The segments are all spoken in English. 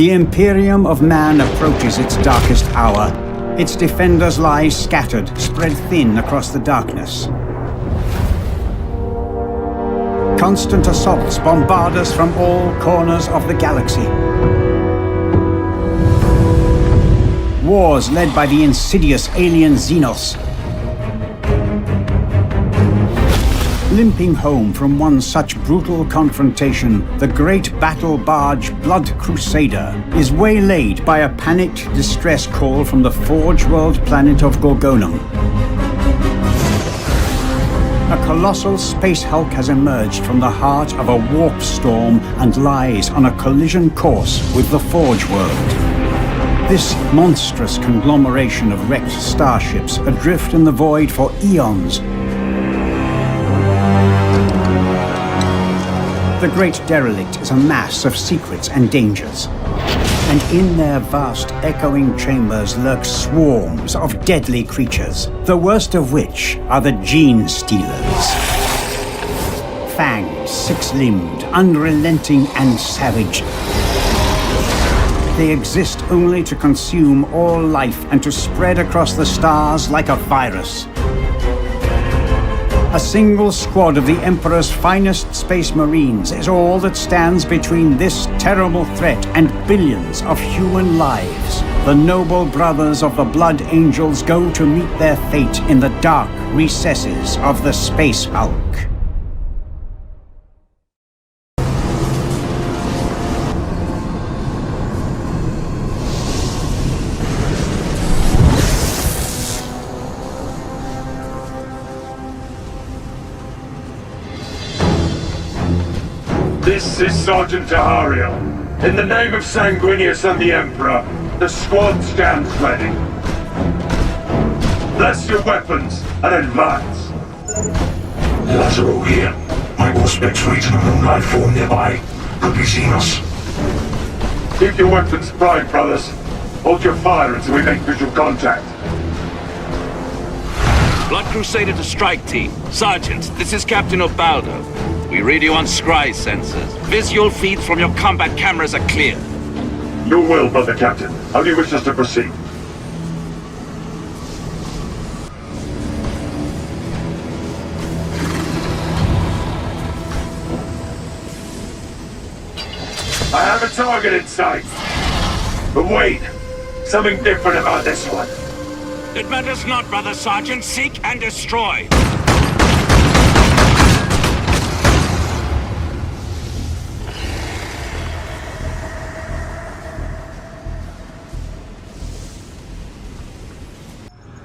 The Imperium of Man approaches its darkest hour. Its defenders lie scattered, spread thin across the darkness. Constant assaults bombard us from all corners of the galaxy. Wars led by the insidious alien Xenos. Limping home from one such brutal confrontation, the great battle barge Blood Crusader is waylaid by a panicked distress call from the Forge World planet of Gorgonum. A colossal space hulk has emerged from the heart of a warp storm and lies on a collision course with the Forge World. This monstrous conglomeration of wrecked starships adrift in the void for eons. The great derelict is a mass of secrets and dangers. And in their vast echoing chambers lurk swarms of deadly creatures, the worst of which are the Gene Stealers. Fanged, six-limbed, unrelenting and savage. They exist only to consume all life and to spread across the stars like a virus. A single squad of the Emperor's finest space marines is all that stands between this terrible threat and billions of human lives. The noble brothers of the Blood Angels go to meet their fate in the dark recesses of the Space Hulk. This is Sergeant Tahariel. In the name of Sanguinius and the Emperor, the squad stands ready. Bless your weapons and advance. Lateral here. I will spectrate in a moonlight form nearby. Could be Xenos. Keep your weapons primed, brothers. Hold your fire until we make visual contact. Blood Crusader to strike team. Sergeant, this is Captain Obaldo. We read you on scry sensors. Visual feeds from your combat cameras are clear. Your will, Brother Captain. How do you wish us to proceed? I have a target in sight. But wait, something different about this one. It matters not, Brother Sergeant. Seek and destroy.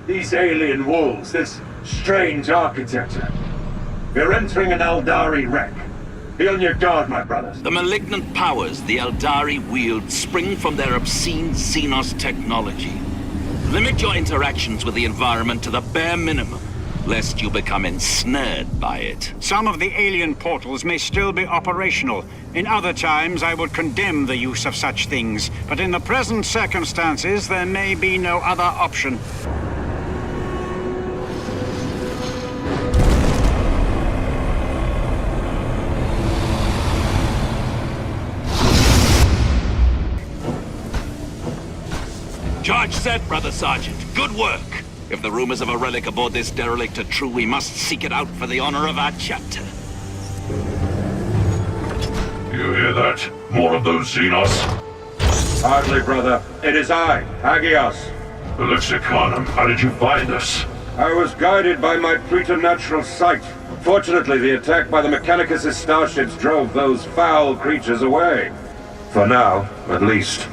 These alien walls, this strange architecture. We're entering an Eldari wreck. Be on your guard, my brothers. The malignant powers the Eldari wield spring from their obscene Xenos technology. Limit your interactions with the environment to the bare minimum, lest you become ensnared by it. Some of the alien portals may still be operational. In other times, I would condemn the use of such things. But in the present circumstances, there may be no other option. Charge set, Brother Sergeant. Good work. If the rumors of a relic aboard this derelict are true, we must seek it out for the honor of our chapter. You hear that? More of those Xenos? Hardly, brother. It is I, Hagios. Lexiconum, how did you find us? I was guided by my preternatural sight. Fortunately, the attack by the Mechanicus' starships drove those foul creatures away. For now, at least.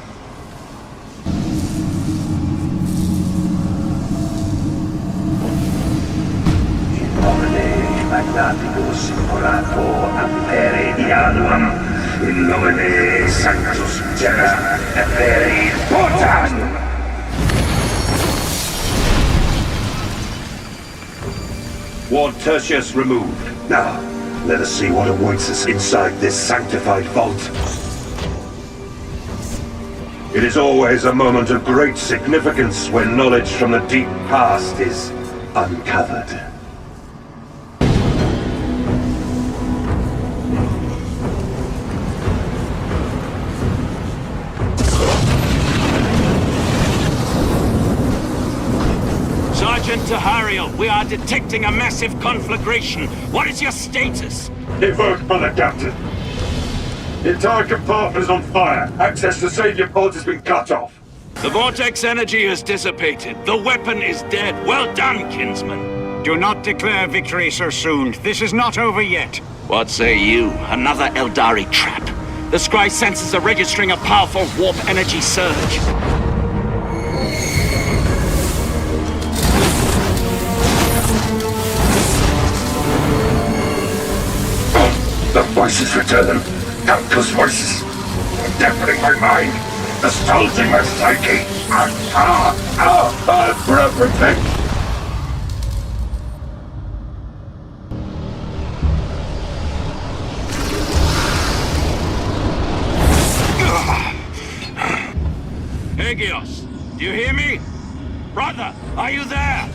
Magnaticus orator appere diaduam, in nomine Sanctus Terra appere potam! Ward Tertius removed. Now, let us see what awaits us inside this sanctified vault. It is always a moment of great significance when knowledge from the deep past is uncovered. are detecting a massive conflagration. What is your status? It worked, Brother Captain. The entire compartment is on fire. Access to savior pods has been cut off. The vortex energy has dissipated. The weapon is dead. Well done, kinsman. Do not declare victory so soon. This is not over yet. What say you? Another Eldari trap. The scry sensors are registering a powerful warp energy surge. The voices return. Countless voices. Deafening my mind. Assaulting my psyche. Protect. Aegeos, do you hear me? Brother, are you there?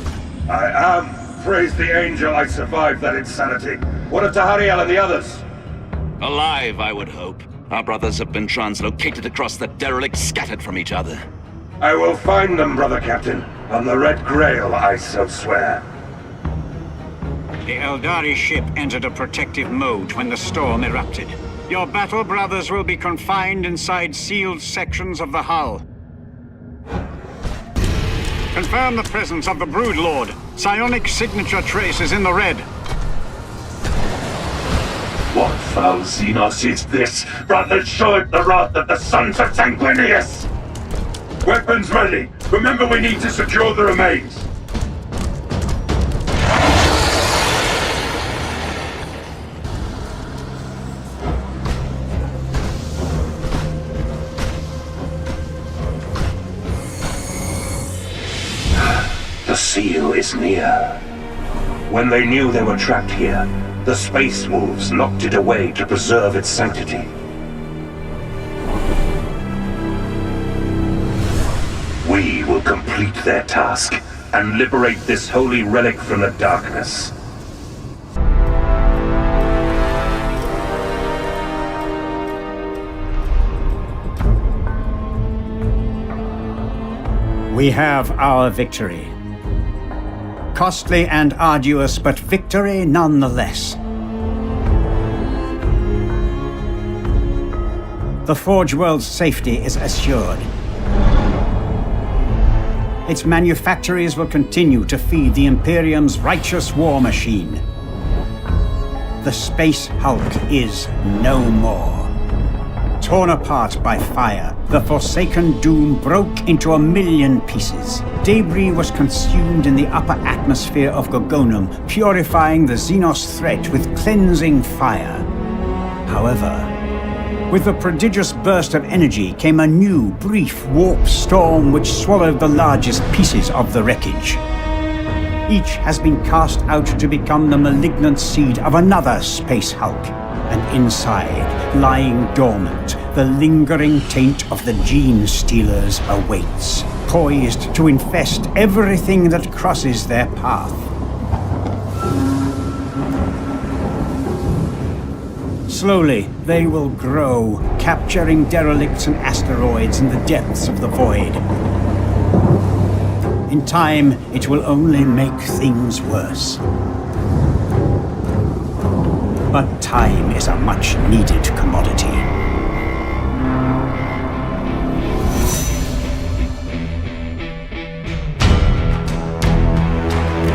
I am. Praise the angel I survived that insanity. What of Tahariel and the others? Alive, I would hope. Our brothers have been translocated across the derelict, scattered from each other. I will find them, Brother Captain. On the Red Grail, I so swear. The Eldari ship entered a protective mode when the storm erupted. Your battle brothers will be confined inside sealed sections of the hull. Confirm the presence of the Broodlord. Psionic signature trace is in the red. What foul Xenos is this? Brother, show it the wrath of the sons of Sanguinius! Weapons ready! Remember, we need to secure the remains! The seal is near. When they knew they were trapped here, the Space Wolves locked it away to preserve its sanctity. We will complete their task and liberate this holy relic from the darkness. We have our victory. Costly and arduous, but victory nonetheless. The Forge World's safety is assured. Its manufactories will continue to feed the Imperium's righteous war machine. The Space Hulk is no more. Torn apart by fire, the Forsaken Doom broke into 1,000,000 pieces. Debris was consumed in the upper atmosphere of Gorgonum, purifying the Xenos threat with cleansing fire. However, with the prodigious burst of energy came a new, brief warp storm which swallowed the largest pieces of the wreckage. Each has been cast out to become the malignant seed of another Space Hulk. And inside, lying dormant, the lingering taint of the Gene Stealers awaits, poised to infest everything that crosses their path. Slowly, they will grow, capturing derelicts and asteroids in the depths of the void. In time, it will only make things worse. But time is a much-needed commodity.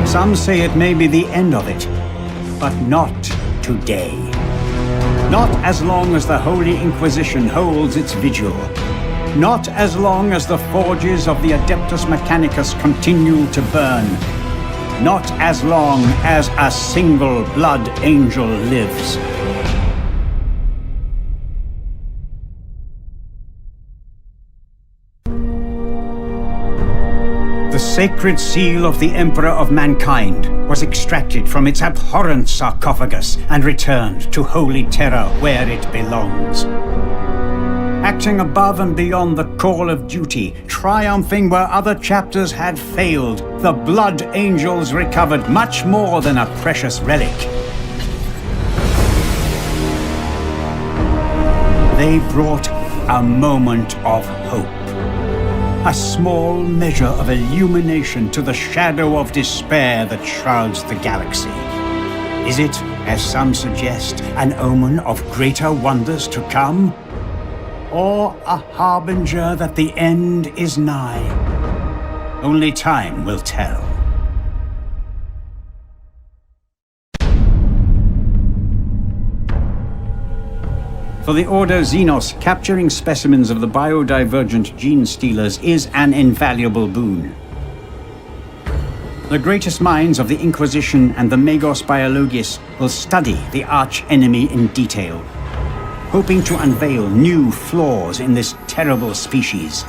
Some say it may be the end of it, but not today. Not as long as the Holy Inquisition holds its vigil. Not as long as the forges of the Adeptus Mechanicus continue to burn. Not as long as a single blood angel lives. The sacred seal of the Emperor of Mankind was extracted from its abhorrent sarcophagus and returned to Holy Terror where it belongs. Acting above and beyond the call of duty, triumphing where other chapters had failed, the Blood Angels recovered much more than a precious relic. They brought a moment of hope. a small measure of illumination to the shadow of despair that shrouds the galaxy. Is it, as some suggest, an omen of greater wonders to come? Or a harbinger that the end is nigh? Only time will tell. For the Order Xenos, capturing specimens of the biodivergent gene stealers is an invaluable boon. The greatest minds of the Inquisition and the Magos Biologis will study the arch-enemy in detail, hoping to unveil new flaws in this terrible species.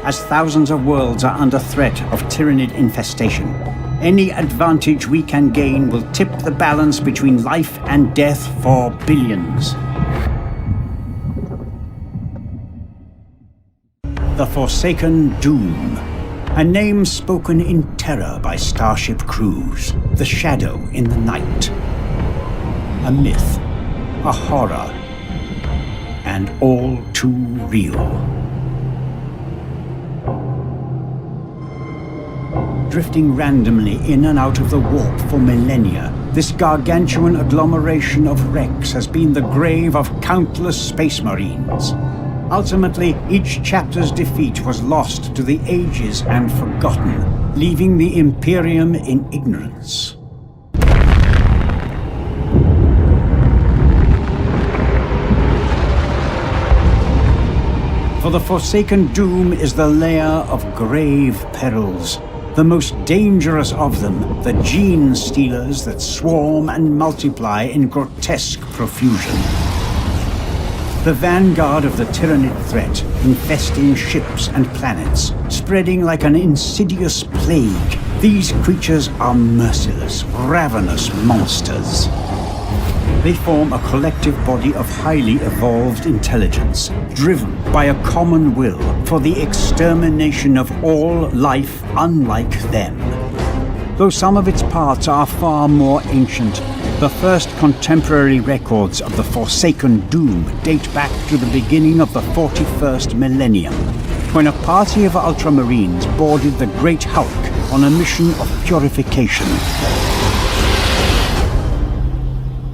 As thousands of worlds are under threat of tyrannid infestation, any advantage we can gain will tip the balance between life and death for billions. The Forsaken Doom, a name spoken in terror by starship crews, the shadow in the night. A myth, a horror, and all too real. Drifting randomly in and out of the warp for millennia, this gargantuan agglomeration of wrecks has been the grave of countless space marines. Ultimately, each chapter's defeat was lost to the ages and forgotten, leaving the Imperium in ignorance. For the Forsaken Doom is the lair of grave perils. The most dangerous of them, the gene stealers that swarm and multiply in grotesque profusion. The vanguard of the tyrannid threat, infesting ships and planets, spreading like an insidious plague. These creatures are merciless, ravenous monsters. They form a collective body of highly evolved intelligence, driven by a common will for the extermination of all life unlike them. Though some of its parts are far more ancient, the first contemporary records of the Forsaken Doom date back to the beginning of the 41st millennium, when a party of Ultramarines boarded the Great Hulk on a mission of purification.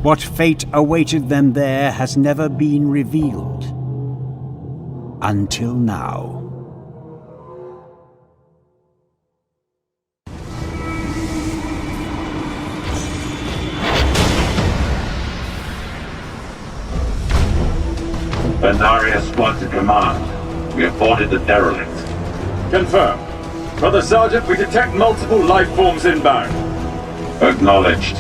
What fate awaited them there has never been revealed. Until now. Benaria squad to command. We have boarded the derelict. Confirmed. Brother Sergeant, we detect multiple life forms inbound. Acknowledged.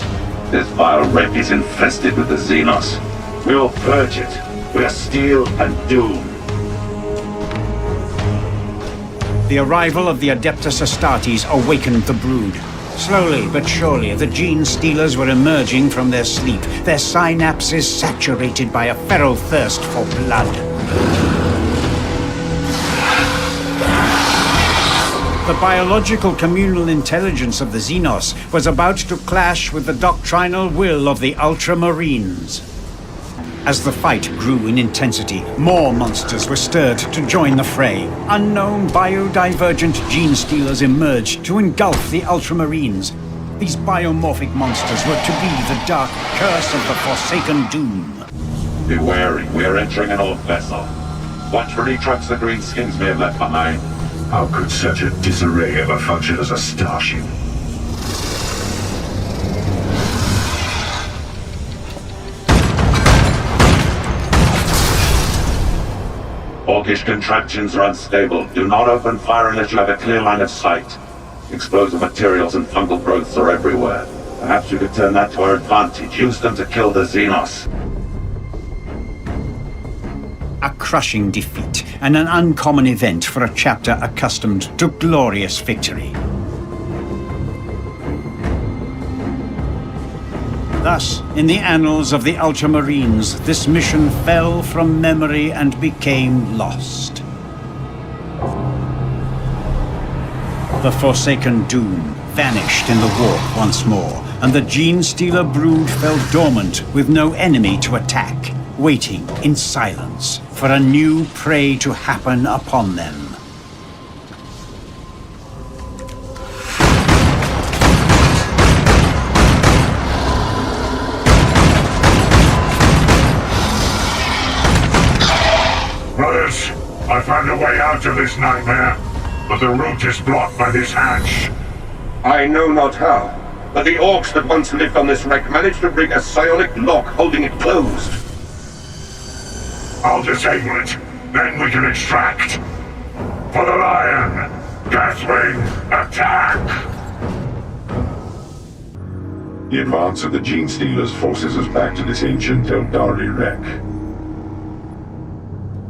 This vile wreck is infested with the Xenos. We will purge it. We are steel and doom. The arrival of the Adeptus Astartes awakened the brood. Slowly but surely, the gene stealers were emerging from their sleep, their synapses saturated by a feral thirst for blood. The biological communal intelligence of the Xenos was about to clash with the doctrinal will of the Ultramarines. As the fight grew in intensity, more monsters were stirred to join the fray. Unknown biodivergent gene stealers emerged to engulf the Ultramarines. These biomorphic monsters were to be the dark curse of the Forsaken Doom. Be wary, we are entering an old vessel. Watch for any trucks the greenskins may have left behind. How could such a disarray ever function as a starship? Orcish contraptions are unstable. Do not open fire unless you have a clear line of sight. Explosive materials and fungal growths are everywhere. Perhaps we could turn that to our advantage. Use them to kill the Xenos. A crushing defeat, and an uncommon event for a chapter accustomed to glorious victory. Thus, in the annals of the Ultramarines, this mission fell from memory and became lost. The Forsaken Doom vanished in the warp once more, and the Gene Stealer brood fell dormant with no enemy to attack. waiting in silence for a new prey to happen upon them. Brothers, I found a way out of this nightmare, but the route is blocked by this hatch. I know not how, but the orcs that once lived on this wreck managed to rig a psionic lock holding it closed. I'll disable it, then we can extract. For the lion, Deathwing, attack! The advance of the Gene Stealers forces us back to this ancient Eldari wreck.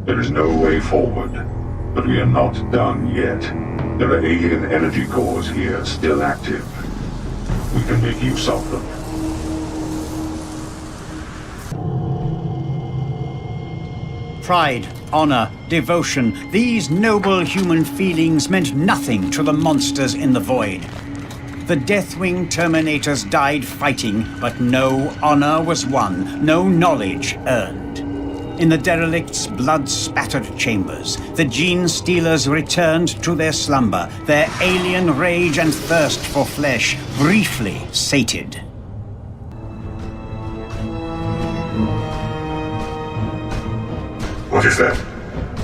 There is no way forward, but we are not done yet. There are alien energy cores here still active. We can make use of them. Pride, honor, devotion, these noble human feelings meant nothing to the monsters in the void. The Deathwing Terminators died fighting, but no honor was won, no knowledge earned. In the derelict's blood-spattered chambers, the Gene Stealers returned to their slumber, their alien rage and thirst for flesh briefly sated. What is that?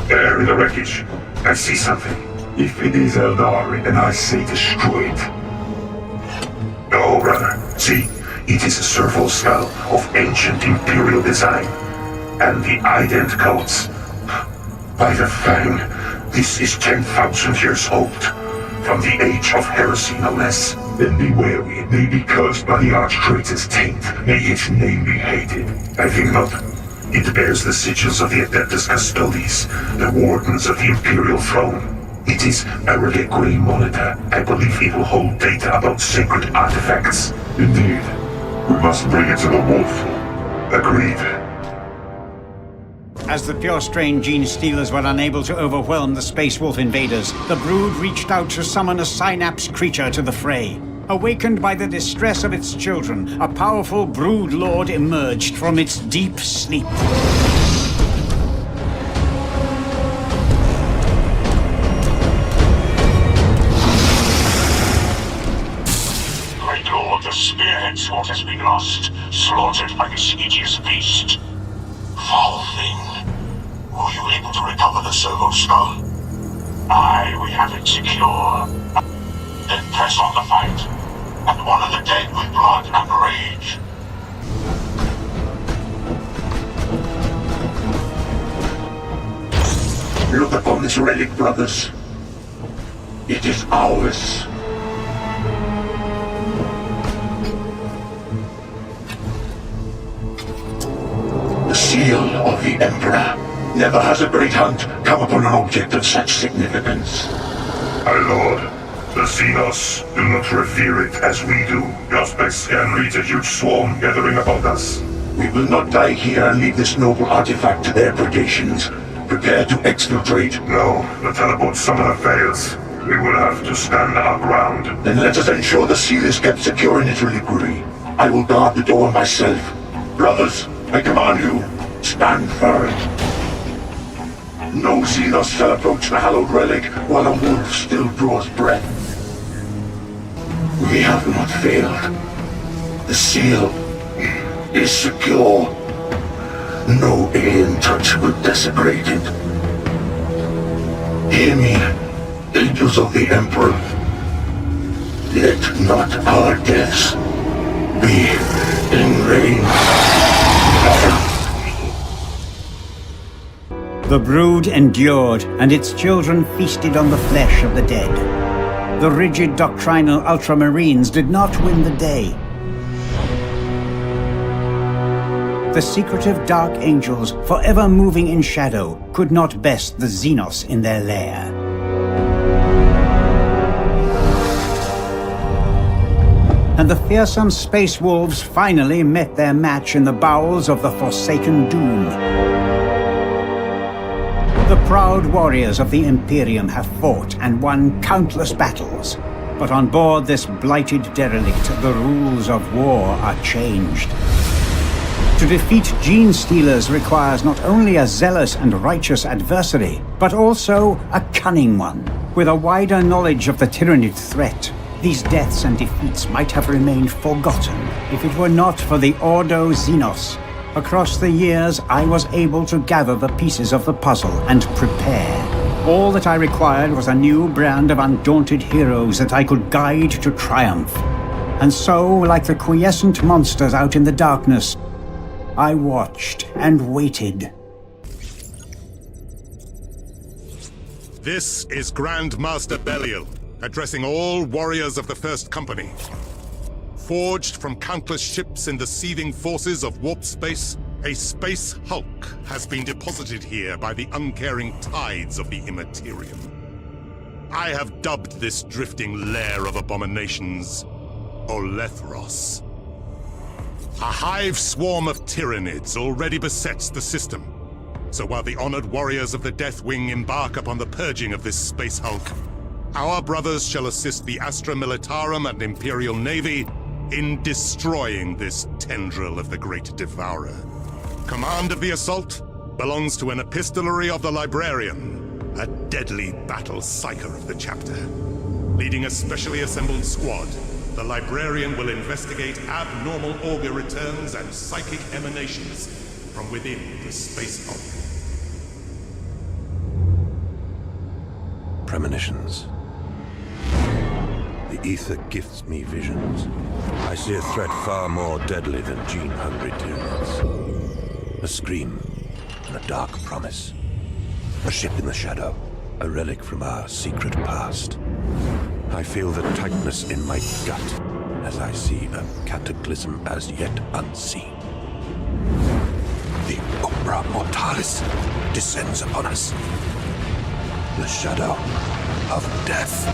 There in the wreckage. I see something. If it is Eldari, then I say destroy it. No, brother. See, it is a serval skull of ancient Imperial design. And the ident codes. By the Fang, this is 10,000 years old. From the age of heresy, no less. Then be wary, it may be cursed by the Archtraitor's taint. May its name be hated. I think not. It bears the sigils of the Adeptus Custodes, the Wardens of the Imperial Throne. It is a reliquary monitor. I believe it will hold data about sacred artifacts. Indeed. We must bring it to the wolf. Agreed. As the pure-strain Gene Stealers were unable to overwhelm the Space Wolf invaders, the Brood reached out to summon a synapse creature to the fray. Awakened by the distress of its children, a powerful Brood Lord emerged from its deep sleep. Great Lord, the spearhead's what has been lost, slaughtered by this hideous beast. Foul thing. Were you able to recover the servo skull? Aye, we have it secure. Then press on the fight, and one of the dead with blood and rage. Look upon this relic, brothers. It is ours. The seal of the Emperor. Never has a great hunt come upon an object of such significance. Our Lord, the Xenos do not revere it as we do. Your spec scan reads a huge swarm gathering about us. We will not die here and leave this noble artifact to their predations. Prepare to exfiltrate. No, the teleport summoner fails. We will have to stand our ground. Then let us ensure the seal is kept secure in its reliquary. I will guard the door myself. Brothers, I command you, stand firm. No Xenos shall approach the hallowed relic while a wolf still draws breath. We have not failed. The seal is secure. No alien touch will desecrate it. Hear me, angels of the Emperor. Let not our deaths be in vain. The Brood endured, and its children feasted on the flesh of the dead. The rigid doctrinal Ultramarines did not win the day. The secretive Dark Angels, forever moving in shadow, could not best the Xenos in their lair. And the fearsome Space Wolves finally met their match in the bowels of the Forsaken Doom. The proud warriors of the Imperium have fought and won countless battles, but on board this blighted derelict, the rules of war are changed. To defeat gene stealers requires not only a zealous and righteous adversary, but also a cunning one, with a wider knowledge of the tyrannid threat. These deaths and defeats might have remained forgotten if it were not for the Ordo Xenos. Across the years, I was able to gather the pieces of the puzzle and prepare. All that I required was a new brand of undaunted heroes that I could guide to triumph. And so, like the quiescent monsters out in the darkness, I watched and waited. This is Grand Master Belial, addressing all warriors of the First Company. Forged from countless ships in the seething forces of warp space, a space hulk has been deposited here by the uncaring tides of the Immaterium. I have dubbed this drifting lair of abominations Olethros. A hive swarm of tyrannids already besets the system. So while the honored warriors of the Deathwing embark upon the purging of this space hulk, our brothers shall assist the Astra Militarum and Imperial Navy in destroying this tendril of the Great Devourer. Command of the assault belongs to an epistolary of the Librarian, a deadly battle psyker of the chapter. Leading a specially assembled squad, the Librarian will investigate abnormal augur returns and psychic emanations from within the space hulk. Premonitions. The ether gifts me visions. I see a threat far more deadly than gene-hungry tyrannids. A scream and a dark promise. A ship in the shadow, a relic from our secret past. I feel the tightness in my gut as I see a cataclysm as yet unseen. The Umbra Mortalis descends upon us. The shadow of death.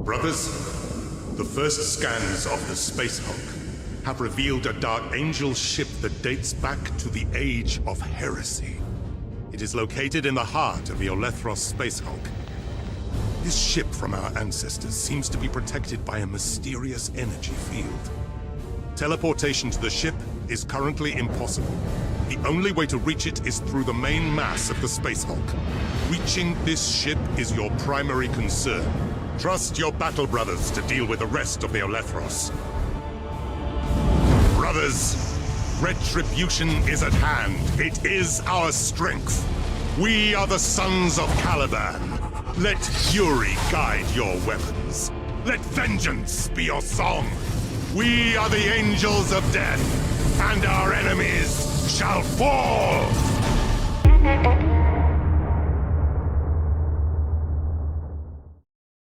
Brothers, the first scans of the Space Hulk have revealed a Dark Angel ship that dates back to the Age of Heresy. It is located in the heart of the Olethros Space Hulk. This ship from our ancestors seems to be protected by a mysterious energy field. Teleportation to the ship is currently impossible. The only way to reach it is through the main mass of the Space Hulk. Reaching this ship is your primary concern. Trust your battle brothers to deal with the rest of the Olethros. Brothers, retribution is at hand. It is our strength. We are the sons of Caliban. Let fury guide your weapons. Let vengeance be your song. We are the angels of death, and our enemies shall fall!